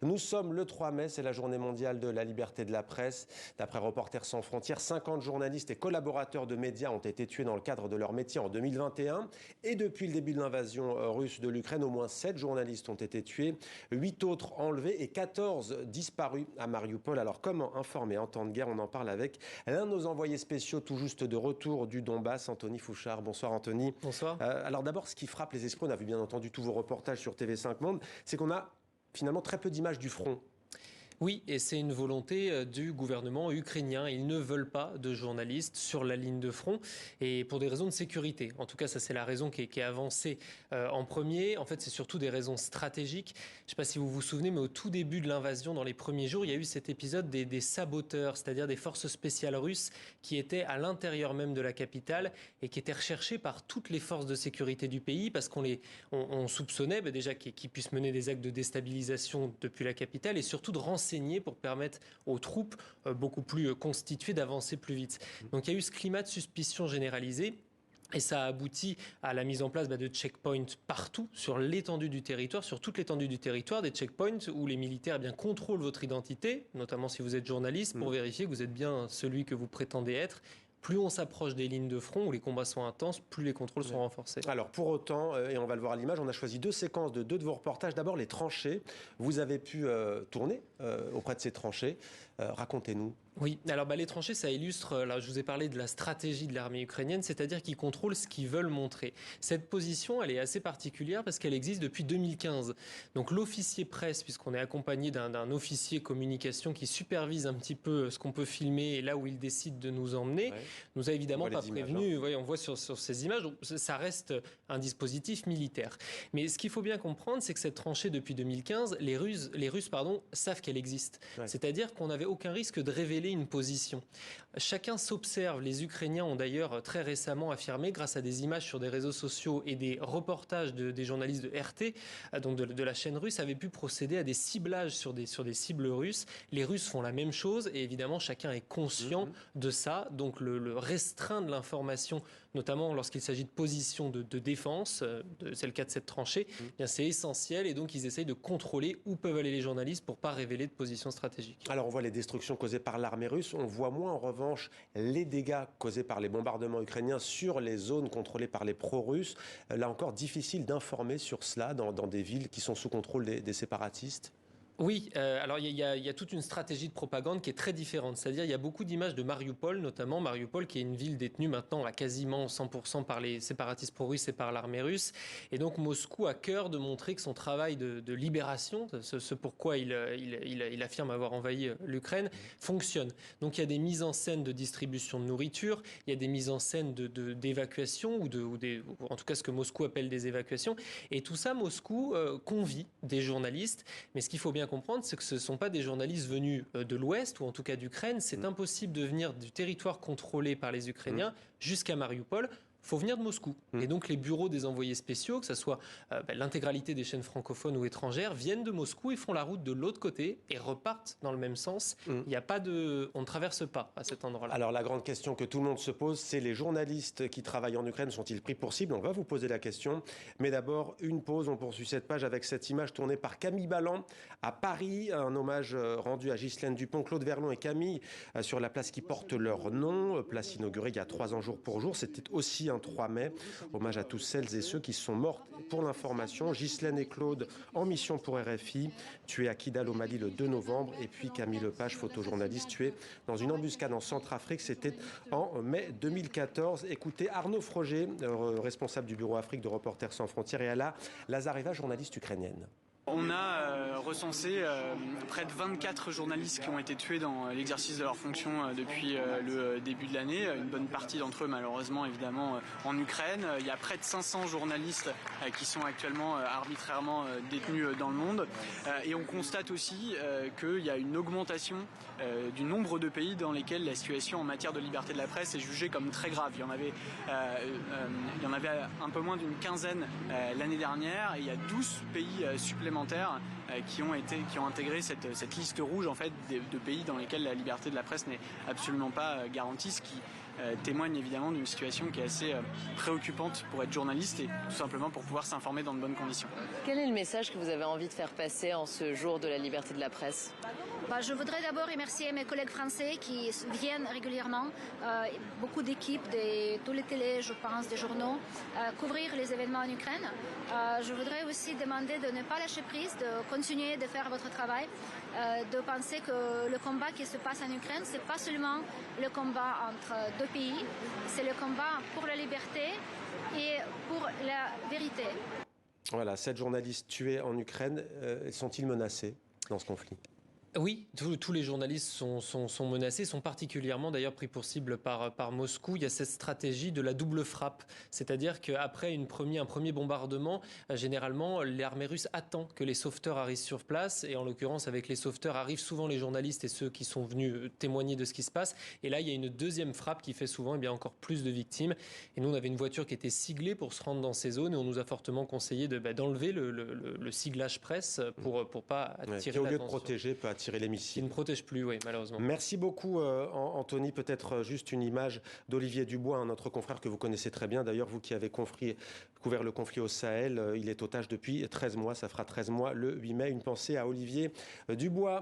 Nous sommes le 3 mai, c'est la journée mondiale de la liberté de la presse. D'après Reporters sans frontières, 50 journalistes et collaborateurs de médias ont été tués dans le cadre de leur métier en 2021. Et depuis le début de l'invasion russe de l'Ukraine, au moins 7 journalistes ont été tués, 8 autres enlevés et 14 disparus à Mariupol. Alors comment informer en temps de guerre? On en parle avec l'un de nos envoyés spéciaux tout juste de retour du Donbass, Anthony Fouchard. Bonsoir Anthony. Bonsoir. Alors d'abord, ce qui frappe les esprits, on a vu bien entendu tous vos reportages sur TV5 Monde, c'est qu'on a finalement très peu d'images du front. Oui, et c'est une volonté du gouvernement ukrainien. Ils ne veulent pas de journalistes sur la ligne de front, et pour des raisons de sécurité. En tout cas, ça c'est la raison qui est avancée en premier. En fait, c'est surtout des raisons stratégiques. Je ne sais pas si vous vous souvenez, mais au tout début de l'invasion, dans les premiers jours, il y a eu cet épisode des saboteurs, c'est-à-dire des forces spéciales russes qui étaient à l'intérieur même de la capitale et qui étaient recherchés par toutes les forces de sécurité du pays parce on soupçonnait déjà qu'ils puissent mener des actes de déstabilisation depuis la capitale et surtout de renseigner pour permettre aux troupes beaucoup plus constituées d'avancer plus vite. Donc il y a eu ce climat de suspicion généralisé. Et ça a abouti à la mise en place de checkpoints partout, sur l'étendue du territoire, sur toute l'étendue du territoire, des checkpoints où les militaires contrôlent votre identité, notamment si vous êtes journaliste, pour vérifier que vous êtes bien celui que vous prétendez être. Plus on s'approche des lignes de front où les combats sont intenses, plus les contrôles sont renforcés. Alors pour autant, et on va le voir à l'image, on a choisi deux séquences de deux de vos reportages. D'abord les tranchées. Vous avez pu tourner auprès de ces tranchées. Racontez-nous. Oui, alors les tranchées, ça illustre, là, je vous ai parlé de la stratégie de l'armée ukrainienne, c'est-à-dire qu'ils contrôlent ce qu'ils veulent montrer. Cette position, elle est assez particulière parce qu'elle existe depuis 2015. Donc l'officier presse, puisqu'on est accompagné d'un officier communication qui supervise un petit peu ce qu'on peut filmer et là où il décide de nous emmener, nous a évidemment pas prévenu. On voit sur ces images, donc ça reste un dispositif militaire. Mais ce qu'il faut bien comprendre, c'est que cette tranchée depuis 2015, les Russes savent qu'elle existe. C'est-à-dire qu'on n'avait aucun risque de révéler une position. Chacun s'observe. Les Ukrainiens ont d'ailleurs très récemment affirmé, grâce à des images sur des réseaux sociaux et des reportages des journalistes de RT, donc de la chaîne russe, avaient pu procéder à des ciblages sur des cibles russes. Les Russes font la même chose et évidemment chacun est conscient de ça. Donc le restreint de l'information, notamment lorsqu'il s'agit de positions de défense, c'est le cas de cette tranchée, c'est essentiel et donc ils essayent de contrôler où peuvent aller les journalistes pour ne pas révéler de position stratégique. Alors on voit les destructions causées par l'armée russe, on voit moins en revanche les dégâts causés par les bombardements ukrainiens sur les zones contrôlées par les pro-russes. Là encore, difficile d'informer sur cela dans des villes qui sont sous contrôle des séparatistes. Oui, alors il y a toute une stratégie de propagande qui est très différente. C'est-à-dire il y a beaucoup d'images de Mariupol, notamment Mariupol qui est une ville détenue maintenant à quasiment 100% par les séparatistes pro-russes et par l'armée russe. Et donc Moscou a cœur de montrer que son travail de libération, ce pourquoi il affirme avoir envahi l'Ukraine, fonctionne. Donc il y a des mises en scène de distribution de nourriture, il y a des mises en scène d'évacuation ou en tout cas ce que Moscou appelle des évacuations. Et tout ça, Moscou convie des journalistes. Mais ce qu'il faut bien comprendre, c'est que ce ne sont pas des journalistes venus de l'Ouest, ou en tout cas d'Ukraine. C'est impossible de venir du territoire contrôlé par les Ukrainiens jusqu'à Mariupol. Il faut venir de Moscou. Et donc les bureaux des envoyés spéciaux, que ce soit l'intégralité des chaînes francophones ou étrangères, viennent de Moscou et font la route de l'autre côté et repartent dans le même sens. On ne traverse pas à cet endroit-là. Alors la grande question que tout le monde se pose, c'est les journalistes qui travaillent en Ukraine sont-ils pris pour cible? On va vous poser la question. Mais d'abord, une pause. On poursuit cette page avec cette image tournée par Camille Balland à Paris. Un hommage rendu à Ghislaine Dupont, Claude Verlon et Camille sur la place qui porte leur nom. Place inaugurée il y a 3 ans jour pour jour. C'était aussi un 3 mai. Hommage à tous celles et ceux qui sont morts pour l'information. Ghislaine et Claude en mission pour RFI, tués à Kidal au Mali le 2 novembre. Et puis Camille Lepage, photojournaliste, tué dans une embuscade en Centrafrique. C'était en mai 2014. Écoutez Arnaud Froger, responsable du bureau Afrique de Reporters sans frontières, et Alla Lazareva, journaliste ukrainienne. On a recensé près de 24 journalistes qui ont été tués dans l'exercice de leurs fonctions depuis le début de l'année. Une bonne partie d'entre eux, malheureusement, évidemment, en Ukraine. Il y a près de 500 journalistes qui sont actuellement arbitrairement détenus dans le monde. Et on constate aussi qu'il y a une augmentation du nombre de pays dans lesquels la situation en matière de liberté de la presse est jugée comme très grave. Il y en avait un peu moins d'une quinzaine l'année dernière. Et il y a 12 pays supplémentaires qui ont intégré cette liste rouge en fait de pays dans lesquels la liberté de la presse n'est absolument pas garantie, ce qui témoigne évidemment d'une situation qui est assez préoccupante pour être journaliste et tout simplement pour pouvoir s'informer dans de bonnes conditions. Quel est le message que vous avez envie de faire passer en ce jour de la liberté de la presse? Je voudrais d'abord remercier mes collègues français qui viennent régulièrement, beaucoup d'équipes de tous les télés, je pense, des journaux, couvrir les événements en Ukraine. Je voudrais aussi demander de ne pas lâcher prise, de continuer de faire votre travail, de penser que le combat qui se passe en Ukraine, c'est pas seulement le combat entre deux pays, c'est le combat pour la liberté et pour la vérité. Voilà, 7 journalistes tués en Ukraine, sont-ils menacés dans ce conflit ? Oui, tous les journalistes sont menacés, sont particulièrement d'ailleurs pris pour cible par Moscou. Il y a cette stratégie de la double frappe, c'est-à-dire qu'après un premier bombardement, généralement l'armée russe attend que les sauveteurs arrivent sur place, et en l'occurrence avec les sauveteurs arrivent souvent les journalistes et ceux qui sont venus témoigner de ce qui se passe. Et là, il y a une deuxième frappe qui fait souvent encore plus de victimes. Et nous, on avait une voiture qui était siglée pour se rendre dans ces zones, et on nous a fortement conseillé d'enlever le siglage presse pour pas attirer qui, au lieu l'attention. de protéger, peut attirer les missiles. Qui ne protège plus, oui, malheureusement. Merci beaucoup, Anthony. Peut-être juste une image d'Olivier Dubois, notre confrère que vous connaissez très bien. D'ailleurs, vous qui avez couvert le conflit au Sahel, il est otage depuis 13 mois. Ça fera 13 mois le 8 mai. Une pensée à Olivier Dubois.